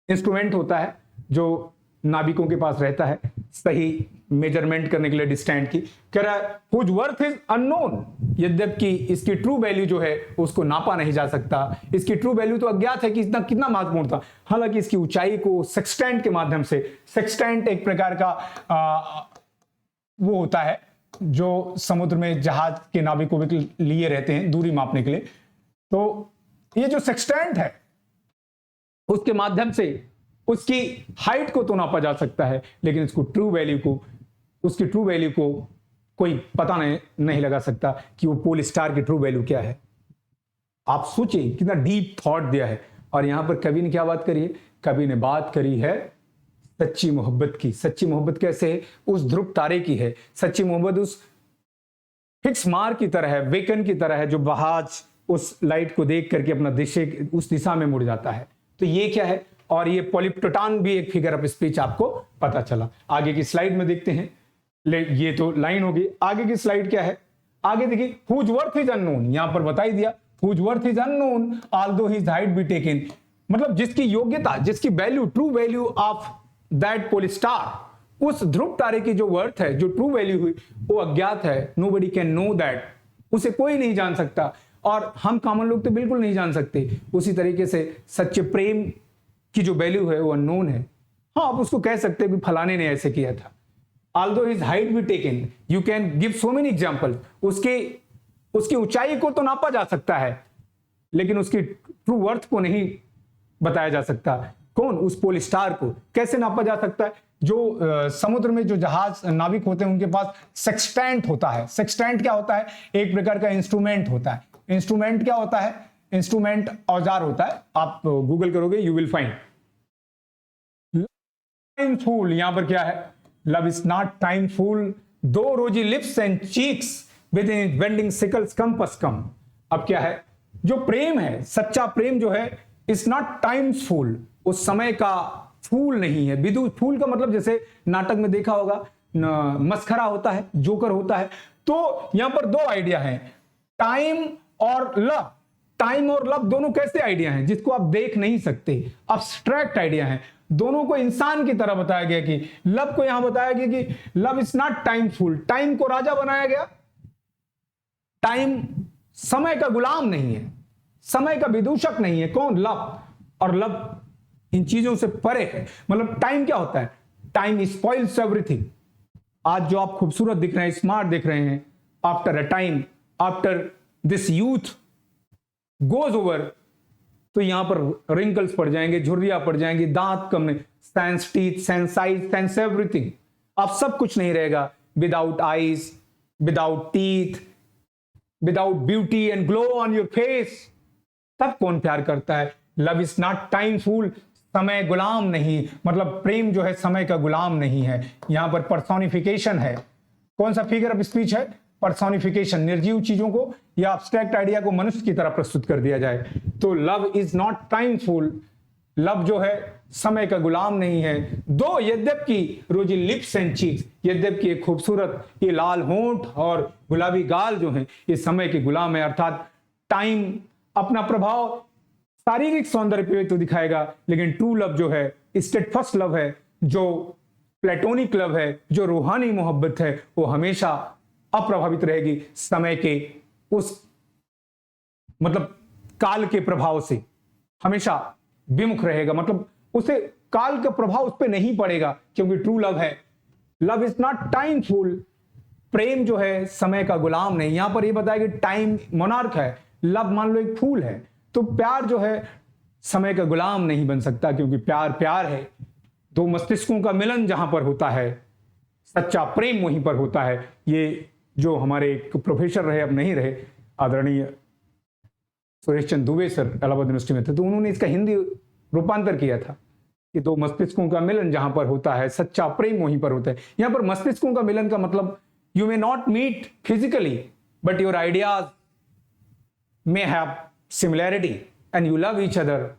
इंस्ट्रूमेंट होता है जो नाविकों के पास रहता है सही मेजरमेंट करने के लिए डिस्टेंस की। कह रहा है हुज वर्थ इज अननोन, यद्यपि इसकी ट्रू वैल्यू जो है उसको नापा नहीं जा सकता। इसकी ट्रू वैल्यू तो अज्ञात है कि इतना कितना महत्वपूर्ण था। हालांकि इसकी ऊंचाई को सेक्सटेंट के माध्यम से, सेक्सटेंट एक प्रकार का वो होता है जो समुद्र में जहाज के नाविकों के लिए रहते हैं दूरी मापने के लिए। तो ये जो सेक्सटेंट है उसके माध्यम से उसकी हाइट को तो नापा जा सकता है, लेकिन उसकी ट्रू वैल्यू को कोई पता नहीं लगा सकता कि वो पोल स्टार की ट्रू वैल्यू क्या है। आप सोचिए कितना डीप थॉट दिया है। और यहां पर कवि ने क्या बात करी है? कवि ने बात करी है सच्ची मोहब्बत की। सच्ची मोहब्बत कैसे है? उस ध्रुव तारे की है। सच्ची मोहब्बत उस फिक्स मार्क की तरह है, बेकन की तरह है, जो जहाज उस लाइट को देख करके अपना उस दिशा में मुड़ जाता है। तो ये क्या है? और ये पोलिप्टोटान भी एक फिगर ऑफ स्पीच आपको पता चला। आगे की स्लाइड में देखते हैं। ये तो लाइन होगी। आगे की स्लाइड क्या है? आगे देखिए, हुज वर्थ इज अननोन, यहां पर बता ही दिया, whose worth is unknown although his height be taken, मतलब जिसकी योग्यता, जिसकी value, true value of that pole star, उस ध्रुव तारे की जो वर्थ है, जो ट्रू वैल्यू हुई, वो अज्ञात है। नोबडी कैन नो दैट, उसे कोई नहीं जान सकता, और हम कॉमन लोग तो बिल्कुल नहीं जान सकते। उसी तरीके से सच्चे प्रेम की जो वैल्यू है वो अननोन है। हाँ, आप उसको कह सकते हैं कि फलाने ने ऐसे किया था। Although his height be taken, you can give so many example. उसकी ऊंचाई को तो नापा जा सकता है, लेकिन उसकी ट्रू वर्थ को नहीं बताया जा सकता। कौन? उस पोल स्टार को कैसे नापा जा सकता है? जो समुद्र में जो जहाज नाविक होते हैं उनके पास सेक्सटेंट होता है। सेक्सटेंट क्या होता है? एक प्रकार का इंस्ट्रूमेंट होता है। इंस्ट्रूमेंट क्या होता है? इंस्ट्रूमेंट औजार होता है। आप गूगल करोगे यू विल फाइंड। टाइमफुल, यहां पर क्या है? Love is not time's fool though rosy lips and cheeks within bending sickle's compass come. अब क्या है? जो प्रेम है, सच्चा प्रेम जो है, इज नॉट टाइम्सफुल, उस समय का फूल नहीं है। विदु फूल का मतलब जैसे नाटक में देखा होगा मस्खरा होता है, जोकर होता है। तो यहां पर दो आइडिया हैं, टाइम और लव। टाइम और लव दोनों कैसे आइडिया हैं जिसको आप देख नहीं सकते, अब्स्ट्रैक्ट आइडिया हैं। दोनों को इंसान की तरह बताया गया कि लव को यहां बताया गया कि लव इज नॉट टाइमफुल, टाइम को राजा बनाया गया। टाइम समय का गुलाम नहीं है, समय का विदूषक नहीं है। कौन? लव। और लव इन चीजों से परे है। मतलब टाइम क्या होता है? Time spoils everything. आज जो आप खूबसूरत दिख रहे हैं, स्मार्ट दिख रहे हैं, after a time, after this youth goes over, तो यहां पर रिंकल्स पड़ जाएंगे, झुर्रियां पड़ जाएंगी, दांत कम नहीं, sense teeth, sense size, sense everything, अब सब कुछ नहीं रहेगा। Without eyes, without teeth, without beauty and glow on your face, तब कौन प्यार करता है? लव इज नॉट टाइम फूल, समय गुलाम नहीं, मतलब प्रेम जो है समय का गुलाम नहीं है। यहां पर पर्सोनिफिकेशन है। कौन सा फिगर ऑफ स्पीच है? पर्सोनिफिकेशन, निर्जीव चीजों को या अब्स्ट्रैक्ट आइडिया को मनुष्य की तरह प्रस्तुत कर दिया जाए। तो love is not time fool, love जो है समय का गुलाम नहीं है। दो यद्यपि रोजी लिप्स एंड चीक्स, यद्यपि ये खूबसूरत ये लाल होंठ और गुलाबी गाल जो है ये समय के गुलाम है। अर्थात टाइम अपना प्रभाव शारीरिक सौंदर्य पे तो दिखाएगा, लेकिन ट्रू लव जो है, स्टेडफास्ट लव है, जो प्लेटोनिक लव है, जो रूहानी मोहब्बत है, वो हमेशा अप्रभावित रहेगी समय के उस मतलब काल के प्रभाव से, हमेशा विमुख रहेगा, मतलब उसे काल का प्रभाव उस पर नहीं पड़ेगा, क्योंकि ट्रू लव है। लव इज नॉट टाइम फूल, प्रेम जो है समय का गुलाम नहीं। यहां पर ये बताया कि टाइम मोनार्क है, लव मान लो एक फूल है, तो प्यार जो है समय का गुलाम नहीं बन सकता, क्योंकि प्यार प्यार है। दो मस्तिष्कों का मिलन जहां पर होता है, सच्चा प्रेम वहीं पर होता है। ये जो हमारे एक प्रोफेसर रहे, अब नहीं रहे, आदरणीय सुरेश चंद्र दुबे सर इलाहाबाद यूनिवर्सिटी में थे, तो उन्होंने इसका हिंदी रूपांतर किया था कि दो मस्तिष्कों का मिलन जहां पर होता है, सच्चा प्रेम वहीं पर होता है। यहां पर मस्तिष्कों का मिलन का मतलब you may not meet physically, but your ideas may have similarity and you love each other.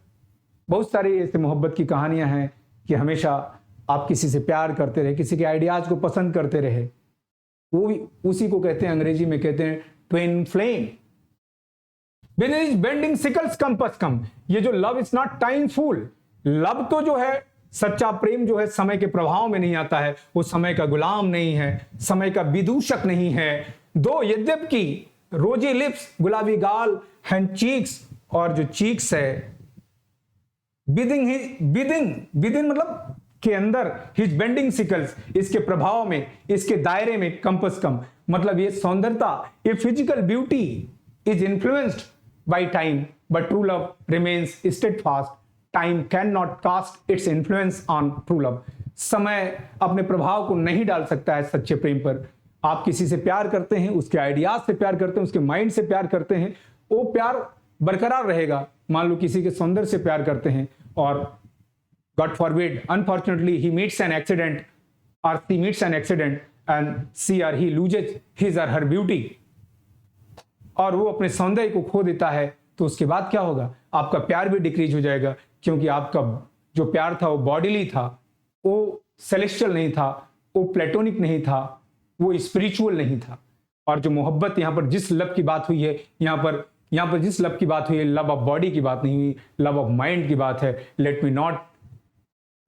बहुत सारी ऐसे मोहब्बत की कहानियां हैं कि हमेशा आप किसी से प्यार करते रहे, किसी के आइडियाज को पसंद करते रहे, वो भी उसी को कहते हैं, अंग्रेजी में कहते हैं twin flame. Bending sickle's compass come, ये जो love is not time fool, love तो जो है सच्चा प्रेम जो है समय के प्रभाव में नहीं आता है, वो समय का गुलाम नहीं है, समय का विदूषक नहीं है। दो यद्यपि रोजी लिप्स, गुलाबी गाल, हैंड चीक्स, और जो चीक्स है विदिन मतलब के अंदर, हिज बेंडिंग सिकल्स, इसके प्रभाव में, इसके दायरे में, कंपस कम मतलब ये सौंदर्यता, ये physical beauty is influenced by time, but true love remains steadfast. Time can not cast its influence on true love. समय अपने प्रभाव को नहीं डाल सकता है सच्चे प्रेम पर। आप किसी से प्यार करते हैं, उसके आइडियाज से प्यार करते हैं, उसके माइंड से प्यार करते हैं, वो प्यार बरकरार रहेगा। मान लो किसी के सौंदर्य से प्यार करते हैं और God forbid, unfortunately, he meets an accident or she meets an accident and she or he loses his or her beauty, और वो अपने सौंदर्य को खो देता है, तो उसके बाद क्या होगा? आपका प्यार भी डिक्रीज हो जाएगा, क्योंकि आपका जो प्यार था वो बॉडीली था, वो सेलेस्टियल नहीं था, वो प्लेटोनिक नहीं था, वो स्पिरिचुअल नहीं था। और जो मोहब्बत यहाँ पर जिस लव की बात हुई है, यहाँ पर जिस लव की बात हुई है, लव ऑफ बॉडी की बात नहीं हुई, लव ऑफ माइंड की बात है। लेट मी नॉट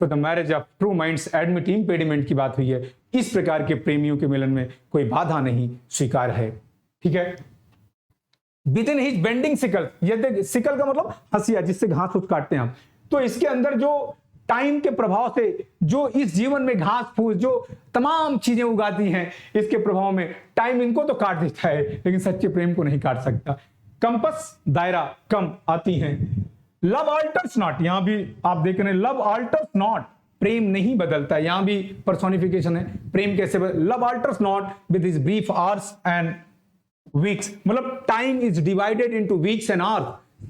तो the marriage of true minds admit impediment की बात हुई है। इस प्रकार के प्रेमियों के मिलन में कोई बाधा नहीं स्वीकार है। ठीक है। विदिन हिज बेंडिंग सिकल, यदि सिकल का मतलब हंसिया, जिससे घास फूस काटते हैं हम, तो इसके अंदर जो टाइम के प्रभाव से जो इस जीवन में घास फूस जो तमाम चीजें उगाती हैं, इसके प्रभाव में टाइम इनको तो काट देता है, लेकिन सच्चे प्रेम को नहीं काट सकता। कंपस, दायरा कम आती हैं। लव अल्टर्स नॉट, यहां भी आप देख रहे हैं, लव अल्टर्स नॉट, प्रेम नहीं बदलता। यहां भी पर्सोनिफिकेशन है। प्रेम कैसे love alters not with his brief hours and weeks, मतलब time is divided into weeks and hours.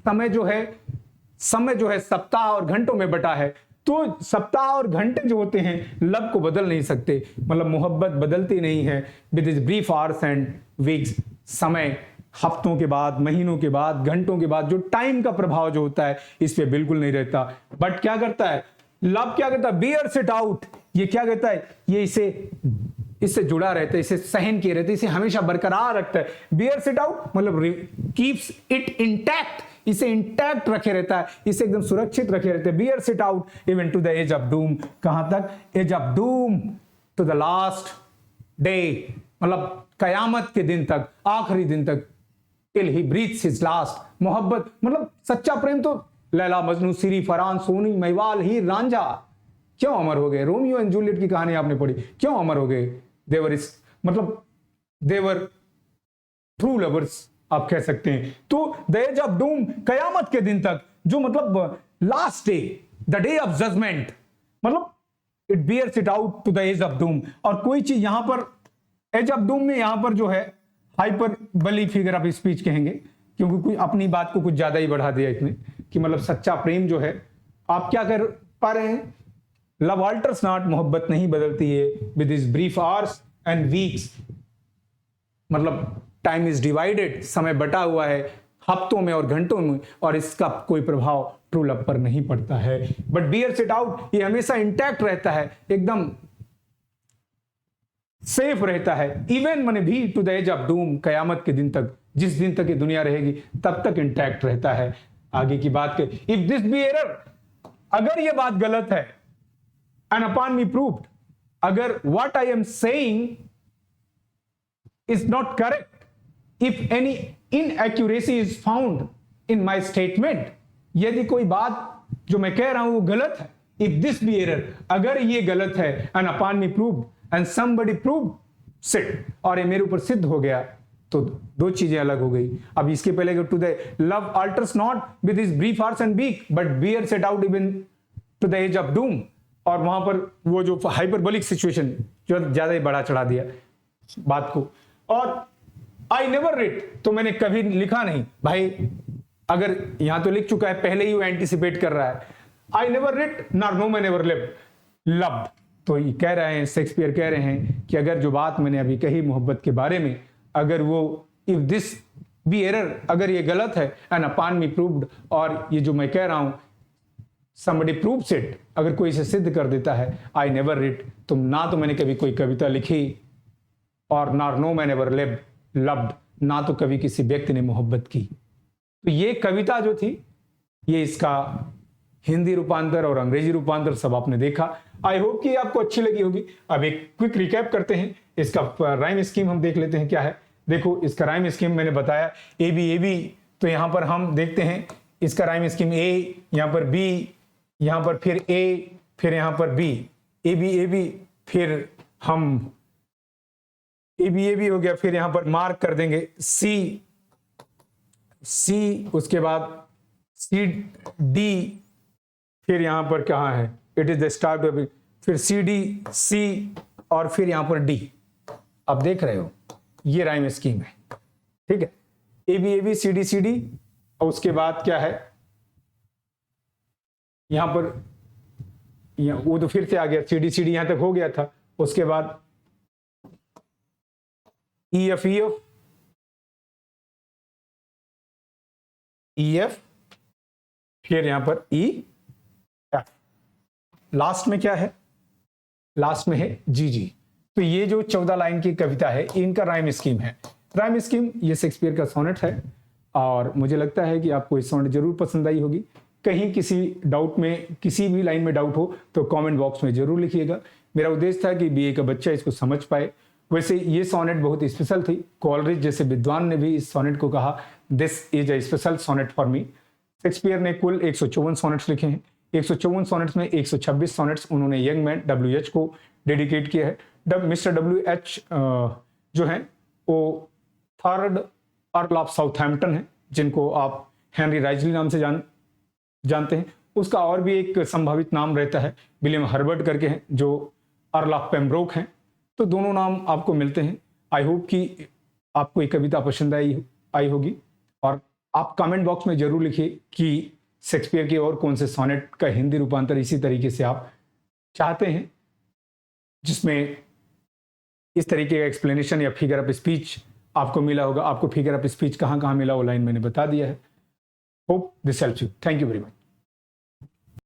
समय जो है सप्ताह और घंटों में बटा है, तो सप्ताह और घंटे जो होते हैं लव को बदल नहीं सकते, मतलब मोहब्बत बदलती नहीं है। With his brief hours and weeks, समय हफ्तों के बाद, महीनों के बाद, घंटों के बाद, जो टाइम का प्रभाव जो होता है इस पे बिल्कुल नहीं रहता। बट क्या करता है लव? क्या करता है? Bears it out. ये क्या कहता है? ये इससे जुड़ा रहता है, इसे सहन किए रहता है, इसे हमेशा बरकरार रखता है। बियर्स इट आउट मतलब कीप्स इट इंटैक्ट, इसे इंटैक्ट रखे रहता है, इसे एकदम सुरक्षित रखे रहते हैं। Bears it out even to the edge of doom. कहां तक? Edge of doom to the last day, मतलब कयामत के दिन तक, आखिरी दिन तक। Till he breathes his last. मोहब्बत मतलब सच्चा प्रेम तो लैला मजनू, सीरी, फरहान, सोनी, महिवाल, हीर, रांझा क्यों अमर हो गए? रोमियो एंड जूलियट की कहानी आपने पढ़ी, क्यों अमर हो गए? देवर ट्रू लवर्स आप कह सकते हैं। तो द एज ऑफ डूम, कयामत के दिन तक, जो मतलब last day, the day of judgement, मतलब it bears it out to the edge of doom. और कोई चीज यहां पर एज ऑफ डूम में यहां पर जो है hyper Bali figure of speech कहेंगे, क्योंकि कोई अपनी बात को कुछ ज्यादा ही बढ़ा दिया इसमें कि मतलब सच्चा प्रेम जो है, आप क्या कर पा रहे हैं, लव अल्टर्स नॉट, मोहब्बत नहीं बदलती है, with his brief hours and weeks, मतलब टाइम इज डिवाइडेड, समय बटा हुआ है हफ्तों में और घंटों में, और इसका कोई प्रभाव ट्रू लव पर नहीं पड़ता है। बट बियर्स इट आउट, ये हमेशा इंटैक्ट रहता है, एकदम सेफ रहता है, इवन मन भी to the edge of doom, कयामत के दिन तक, जिस दिन तक ये दुनिया रहेगी तब तक इंटैक्ट रहता है। आगे की बात के, इफ दिस बी एरर, अगर ये बात गलत है, एंड अपॉन मी प्रूव्ड, अगर what I am saying is not correct, if any inaccuracy is found in my statement, यदि कोई बात जो मैं कह रहा हूं वो गलत है, इफ दिस बी एरर, अगर ये गलत है, and upon me proved and somebody proved it, और ये मेरे ऊपर सिद्ध हो गया, तो दो चीजें अलग हो गई। अब इसके पहले to the love alters not with his brief hours and week, but bears it out even to the edge of doom, और वहां पर वो जो हाइपरबोलिक सिचुएशन जो ज्यादा ही बढ़ा चढ़ा दिया बात को। और आई नेवर रिट, तो मैंने कभी लिखा नहीं भाई, अगर यहां तो लिख चुका है, पहले ही वो एंटिसिपेट कर रहा है, I never writ nor no man ever loved, तो ये कह रहे हैं, शेक्सपियर कह रहे हैं कि अगर जो बात मैंने अभी कही मोहब्बत के बारे में, अगर वो इफ दिस बी एरर, अगर ये गलत है, एंड अपॉन मी प्रूव्ड, और ये जो मैं कह रहा हूं somebody proves it, अगर कोई इसे सिद्ध कर देता है, आई नेवर रिट, तुम ना तो मैंने कभी कोई कविता लिखी, और nor no man ever loved, ना तो कभी किसी व्यक्ति ने मोहब्बत की। तो ये कविता जो थी, ये इसका हिंदी रूपांतर और अंग्रेजी रूपांतर सब आपने देखा। आई होप कि आपको अच्छी लगी होगी। अब एक क्विक रिकैप करते हैं, इसका राइम स्कीम हम देख लेते हैं क्या है। देखो, इसका राइम स्कीम मैंने बताया, ए बी, तो यहां पर हम देखते हैं इसका राइम स्कीम, ए, यहां पर बी, यहां पर फिर ए, फिर यहां पर बी, ए बी, फिर हम ए बी हो गया, फिर यहां पर मार्क कर देंगे सी, उसके बाद सी डी, फिर यहां पर कहां है, it is the start of, फिर सी डी सी, और फिर यहां पर डी। अब देख रहे हो, ये राइम स्कीम है, ठीक है, ए बी सी डी, और उसके बाद क्या है, यहां पर वो तो फिर से आ गया, सी डी यहां तक हो गया था, उसके बाद ई एफ, फिर यहां पर ई एफ, लास्ट में क्या है, लास्ट में है जी। तो ये जो 14 लाइन की कविता है, इनका राइम स्कीम है। राइम स्कीम ये शेक्सपियर का सोनेट है, और मुझे लगता है कि आपको ये सोनेट जरूर पसंद आई होगी। कहीं किसी डाउट में, किसी भी लाइन में डाउट हो तो कमेंट बॉक्स में जरूर लिखिएगा। मेरा उद्देश्य था कि बीए का बच्चा इसको समझ पाए। वैसे ये सोनेट बहुत स्पेशल थी, कॉलरिज जैसे विद्वान ने भी इस सोनेट को कहा, this is a special sonnet for me. Shakespeare ने कुल 154 सोनेट्स लिखे हैं। 154 सोनेट्स में 126 सोनेट्स उन्होंने यंग मैन WH को डेडिकेट किया है। मिस्टर WH जो है वो थर्ड अर्ल ऑफ साउथहैम्पटन है, जिनको आप हेनरी राइजली नाम से जानते हैं। उसका और भी एक संभावित नाम रहता है, विलियम हर्बर्ट करके हैं, जो अर्ल ऑफ पेम्ब्रोक हैं। तो दोनों नाम आपको मिलते हैं। आई होप कि आपको ये कविता पसंद आई होगी, और आप कमेंट बॉक्स में जरूर लिखिए कि शेक्सपियर के और कौन से सोनेट का हिंदी रूपांतर इसी तरीके से आप चाहते हैं, जिसमें इस तरीके का एक्सप्लेनेशन या फिगर ऑफ स्पीच आपको मिला होगा। आपको फिगर ऑफ स्पीच कहाँ कहाँ मिला वो लाइन मैंने बता दिया है। Hope this helps you. Thank you very much.